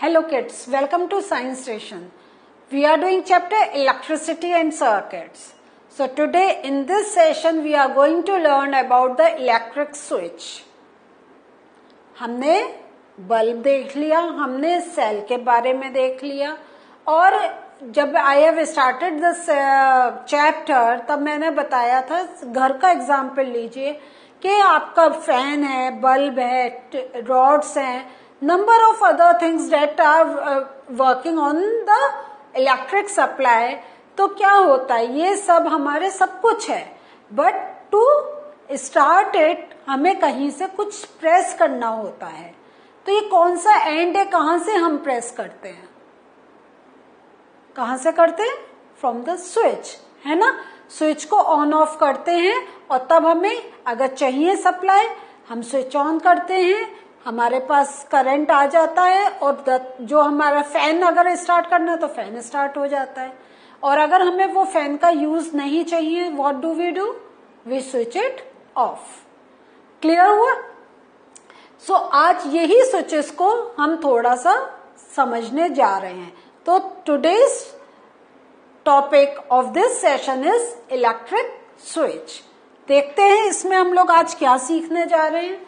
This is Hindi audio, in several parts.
Hello kids, welcome to Science Station. We are doing chapter Electricity and Circuits. So today in this session we are going to learn about the electric switch. हमने बल्ब देख लिया, हमने सेल के बारे में देख लिया और जब I have started this chapter तब मैंने बताया था घर का एग्जाम्पल लीजिए कि आपका फैन है, बल्ब है, रॉड्स हैं, number of other things that are working on the electric supply. तो क्या होता है, ये सब हमारे सब कुछ है, but to start it हमें कहीं से कुछ प्रेस करना होता है. तो ये कौन सा एंड है, कहां से हम प्रेस करते हैं, कहां से करते हैं? फ्रॉम द स्विच, है ना. स्विच को ऑन ऑफ करते हैं और तब हमें अगर चाहिए सप्लाई हम स्विच ऑन करते हैं, हमारे पास करंट आ जाता है और जो हमारा फैन अगर स्टार्ट करना है तो फैन स्टार्ट हो जाता है. और अगर हमें वो फैन का यूज नहीं चाहिए, what do? We switch it off. Clear हुआ? सो आज यही स्विचेस को हम थोड़ा सा समझने जा रहे हैं. तो today's topic of this session is electric switch. देखते हैं इसमें हम लोग आज क्या सीखने जा रहे हैं.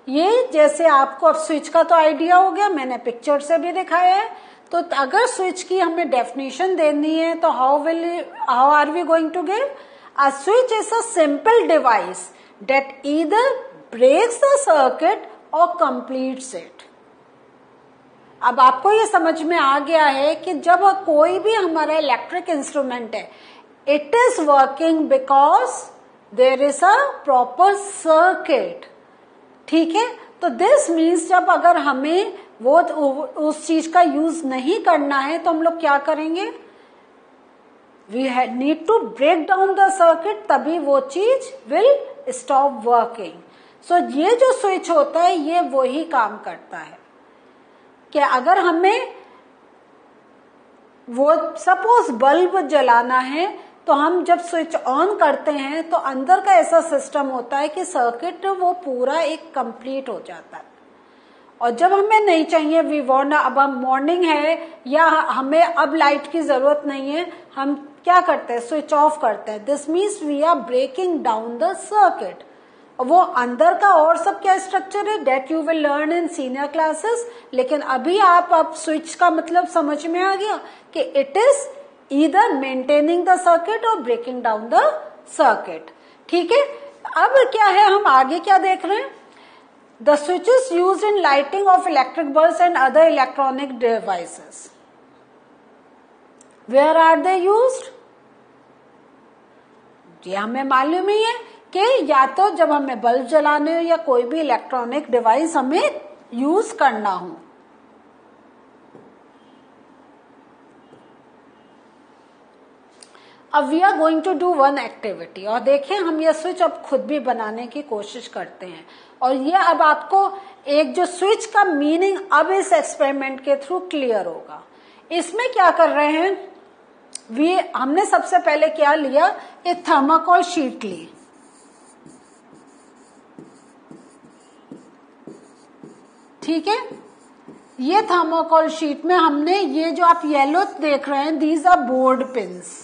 ये जैसे आपको अब स्विच का तो आइडिया हो गया, मैंने पिक्चर से भी दिखाया है. तो अगर स्विच की हमें डेफिनेशन देनी है तो how are we going to give? A switch is a simple device that either breaks the circuit और कंप्लीट्स इट. अब आपको ये समझ में आ गया है कि जब कोई भी हमारा इलेक्ट्रिक इंस्ट्रूमेंट है, it is working because there is a proper circuit. ठीक है. तो दिस मीन्स जब अगर हमें वो उस चीज का यूज नहीं करना है तो हम लोग क्या करेंगे? We need to break down the circuit, तभी वो चीज विल स्टॉप वर्किंग. सो ये जो स्विच होता है ये वही काम करता है कि अगर हमें वो सपोज बल्ब जलाना है तो हम जब स्विच ऑन करते हैं तो अंदर का ऐसा सिस्टम होता है कि सर्किट वो पूरा एक कंप्लीट हो जाता है. और जब हमें नहीं चाहिए, वी वांट, अब हम मॉर्निंग है या हमें अब लाइट की जरूरत नहीं है, हम क्या करते हैं? स्विच ऑफ करते हैं. This means we are breaking down the circuit. वो अंदर का और सब क्या स्ट्रक्चर है that you will learn in senior classes. लेकिन अभी आप अब स्विच का मतलब समझ में आ गया कि it is either maintaining the circuit or breaking down the circuit. ठीक है. अब क्या है, हम आगे क्या देख रहे हैं? The switches used in lighting of electric bulbs and other electronic devices. Where are they used? ये हमें मालूम ही है कि या तो जब हमें बल्ब जलाने हो या कोई भी इलेक्ट्रॉनिक डिवाइस हमें यूज करना हो. अब we are going to do one activity. और देखें हम ये स्विच अब खुद भी बनाने की कोशिश करते हैं. और ये अब आपको एक जो स्विच का मीनिंग अब इस एक्सपेरिमेंट के थ्रू क्लियर होगा. इसमें क्या कर रहे हैं, हमने सबसे पहले क्या लिया, एक थर्माकोल शीट ली. ठीक है. ये थर्माकोल शीट में हमने ये जो आप येलो देख रहे हैं, दीज आर बोर्ड पिन्स.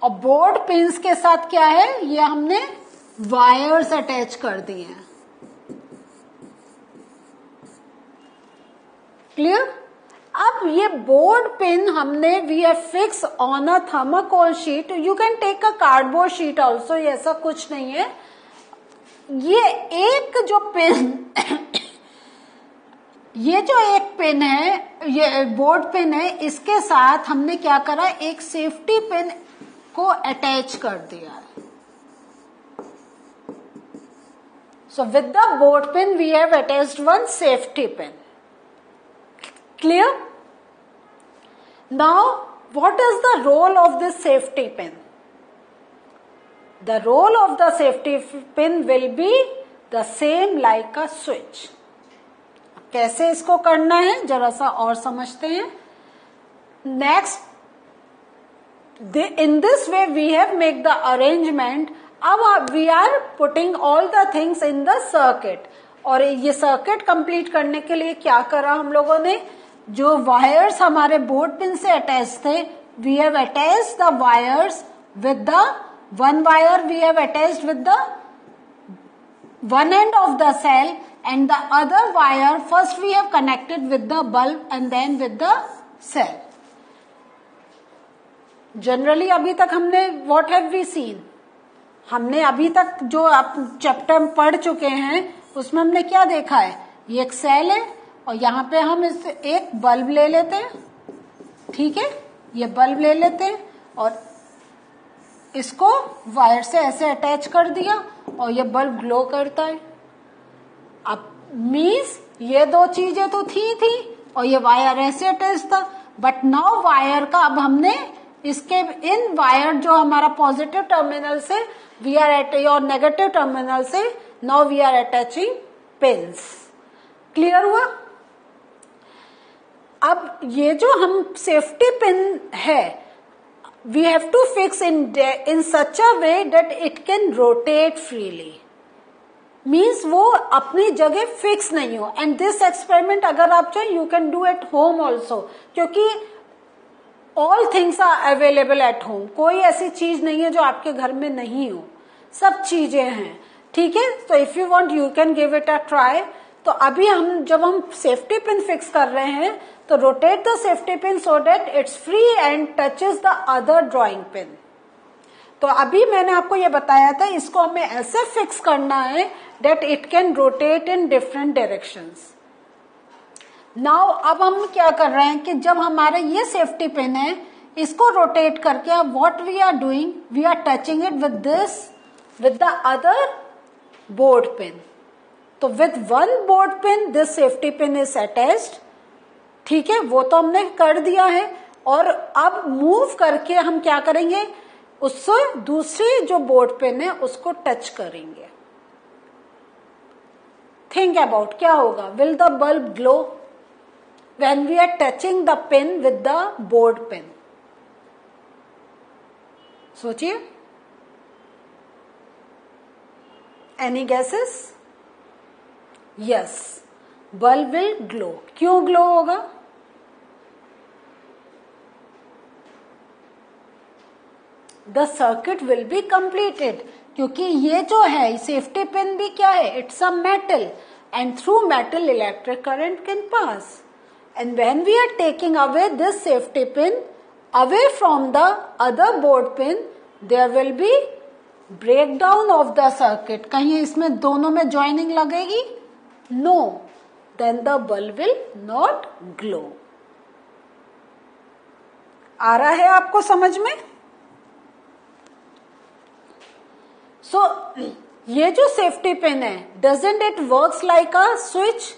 और बोर्ड पिन्स के साथ क्या है, ये हमने वायर्स अटैच कर दिए हैं. क्लियर? अब ये बोर्ड पिन हमने we have fix on a thermocol sheet. You can take a cardboard sheet also, ऐसा कुछ नहीं है. ये एक जो पिन ये जो एक पिन है, ये बोर्ड पिन है, इसके साथ हमने क्या करा, एक सेफ्टी पिन को अटैच कर दिया है. So with the board pin we have attached one safety pin. Clear? Now what is the role of this safety pin? The role of the safety pin will be the same like a switch. कैसे इसको करना है जरा सा और समझते हैं. Next, in this way we have make the arrangement अब we are putting all the things in the circuit, और ये सर्किट कंप्लीट करने के लिए क्या करा हम लोगों ने, जो वायर्स हमारे बोर्ड पिन से अटैच थे, we have attached the wires with the one wire we have attached with the one end of the cell, and the other wire first we have connected with the bulb and then with the cell. Generally अभी तक हमने what have we seen, हमने अभी तक जो आप चैप्टर पढ़ चुके हैं उसमें हमने क्या देखा है, ये एक सेल है और यहाँ पे हम इस एक बल्ब ले लेते हैं, ठीक है, ये बल्ब ले लेते हैं और इसको वायर से ऐसे अटैच कर दिया और ये बल्ब ग्लो करता है। अब मीन्स ये दो चीजें तो थी और ये वायर ऐसे अटैच था, बट नाउ वायर का अब हमने इसके इन वायर जो हमारा पॉजिटिव टर्मिनल से वी आर और नेगेटिव टर्मिनल से now we are attaching pins. Clear हुआ? अब ये जो हम सेफ्टी पिन है we have to fix in such a way that it can rotate freely, means वो अपनी जगह फिक्स नहीं हो। एंड दिस एक्सपेरिमेंट अगर आप चाहें you can do at home also, क्योंकि all things are available at home, कोई ऐसी चीज नहीं है जो आपके घर में नहीं हो, सब चीजें हैं, ठीक है। तो if you want you can give it a try. तो अभी जब हम सेफ्टी पिन फिक्स कर रहे हैं तो rotate the safety pin so that it's free and touches the other drawing pin. तो अभी मैंने आपको ये बताया था, इसको हमें ऐसे फिक्स करना है that it can rotate in different directions. Now अब हम क्या कर रहे हैं कि जब हमारा ये सेफ्टी पिन है इसको रोटेट करके what we are doing, we are touching it with this with the other board pin. तो with one board pin this safety pin is attached, ठीक है, वो तो हमने कर दिया है। और अब मूव करके हम क्या करेंगे, उससे दूसरी जो बोर्ड पिन है उसको टच करेंगे। थिंक अबाउट क्या होगा, will the bulb glow when we are touching the pin with the board pin? सोचिए, any guesses? Yes, bulb will glow. क्यों ग्लो होगा? The circuit will be completed, क्योंकि ये जो है सेफ्टी पिन भी क्या है, it's a metal and through metal electric current can pass. And when we are taking away this safety pin away from the other board pin, there will be break down of the circuit. कहीं इसमें दोनों में ज्वाइनिंग लगेगी? No, then the bulb will not glow। आ रहा है आपको समझ में? सो ये जो सेफ्टी पिन है, doesn't it works like a switch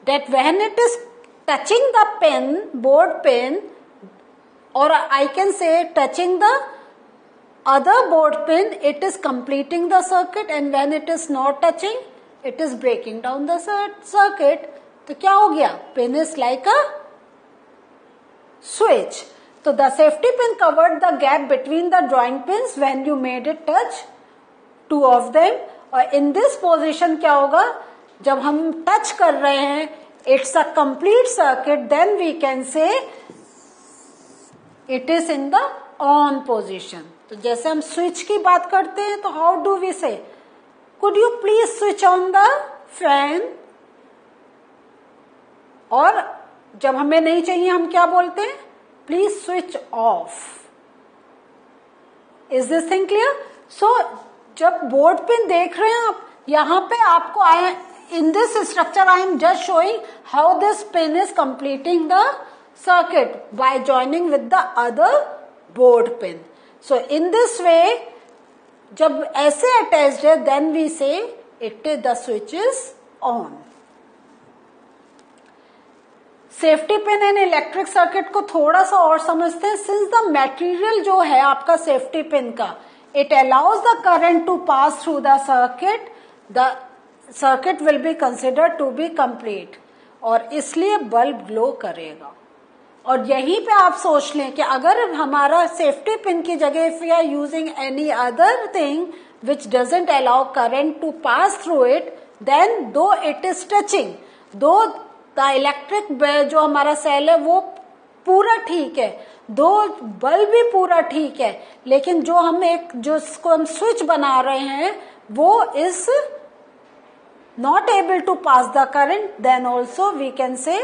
that when it is touching the pin, board pin, or I can say touching the other board pin, it is completing the circuit, and when it is not touching, it is breaking down the circuit। तो क्या हो गया, pin is like a switch. तो the safety pin covered the gap between the drawing pins when you made it touch two of them. और इन दिस पोजीशन क्या होगा, जब हम टच कर रहे हैं, it's a complete circuit, then we can say it is in the on position. तो जैसे हम स्विच की बात करते हैं तो how do we say, could you please switch on the fan? और जब हमें नहीं चाहिए हम क्या बोलते हैं, please switch off. Is this thing clear? So जब बोर्ड पिन देख रहे हैं आप, यहां पे आपको in this structure I am just showing how this pin is completing the circuit by joining with the other board pin. So in this way जब ऐसे अटैच्ड है, देन वी से it is the switch is on. Safety pin and electric circuit को थोड़ा सा और समझते हैं। सिंस द मटेरियल जो है आपका सेफ्टी पिन का, it allows the current to pass through the circuit will be considered to be complete, और इसलिए बल्ब ग्लो करेगा। और यहीं पे आप सोच लें कि अगर हमारा सेफ्टी पिन की जगह if we are using any other thing which doesn't allow current to pass through it, then though it is touching, though the electric जो हमारा सेल है वो पूरा ठीक है, दो बल्ब भी पूरा ठीक है, लेकिन जो हम जिसको हम स्विच बना रहे हैं वो is not able to pass the current, then also we can say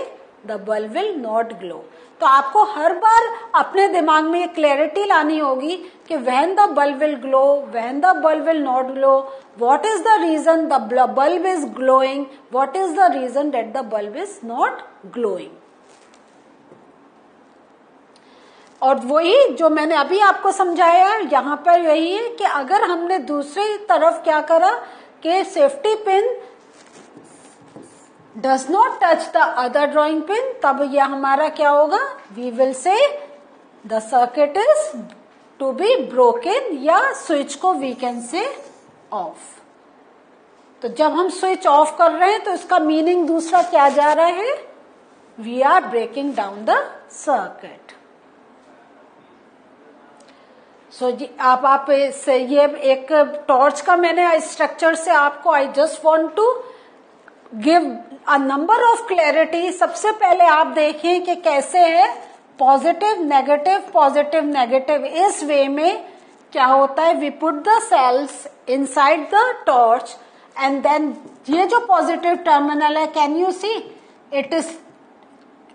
the bulb will not glow. तो आपको हर बार अपने दिमाग में ये क्लैरिटी लानी होगी कि when the bulb will glow, when the bulb will not glow, what is the reason the bulb is glowing, what is the reason that the bulb is not glowing. और वही जो मैंने अभी आपको समझाया यहाँ पर यही है कि अगर हमने दूसरी तरफ क्या करा कि safety pin does not touch the other drawing pin, तब यह हमारा क्या होगा, we will say the circuit is to be broken, या स्विच को we can say off. तो जब हम स्विच ऑफ कर रहे हैं तो इसका मीनिंग दूसरा क्या जा रहा है, we are breaking down the circuit. So आप इससे ये एक टॉर्च का मैंने स्ट्रक्चर से आपको I just want to give a number of clarity. सबसे पहले आप देखें कि कैसे है पॉजिटिव नेगेटिव. इस वे में क्या होता है, we put the cells inside the torch and then ये जो पॉजिटिव टर्मिनल है, can you see it is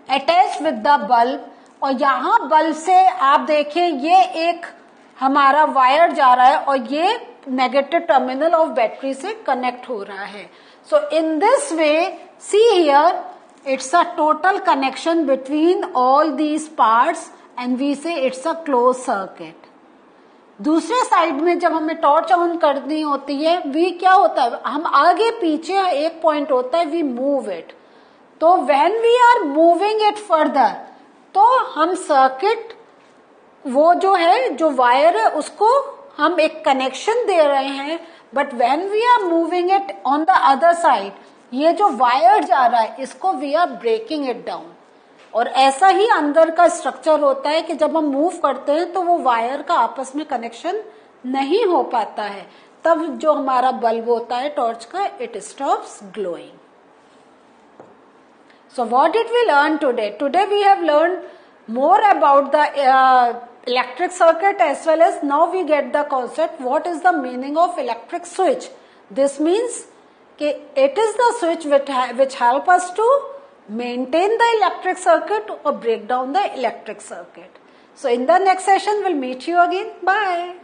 attach with the bulb. और यहां बल्ब से आप देखें ये एक हमारा वायर जा रहा है और ये नेगेटिव टर्मिनल ऑफ बैटरी से कनेक्ट हो रहा है. So in this way, see here, it's a total connection between all these parts and we say it's a closed circuit. दूसरे साइड में जब हमें टॉर्च ऑन करनी होती है, वी क्या होता है, हम आगे पीछे एक पॉइंट होता है, वी मूव इट. तो when we are moving it further, तो हम सर्किट वो जो है जो वायर है उसको हम एक कनेक्शन दे रहे हैं. But when we are moving it on the other side, ये जो वायर जा रहा है इसको we are breaking it down. और ऐसा ही अंदर का स्ट्रक्चर होता है कि जब हम मूव करते हैं तो वो वायर का आपस में कनेक्शन नहीं हो पाता है, तब जो हमारा बल्ब होता है टॉर्च का, it stops glowing. So what did we learn today? Today we have learn more about the electric circuit, as well as now we get the concept what is the meaning of electric switch. This means that it is the switch which help us to maintain the electric circuit or break down the electric circuit. So in the next session we'll meet you again. Bye.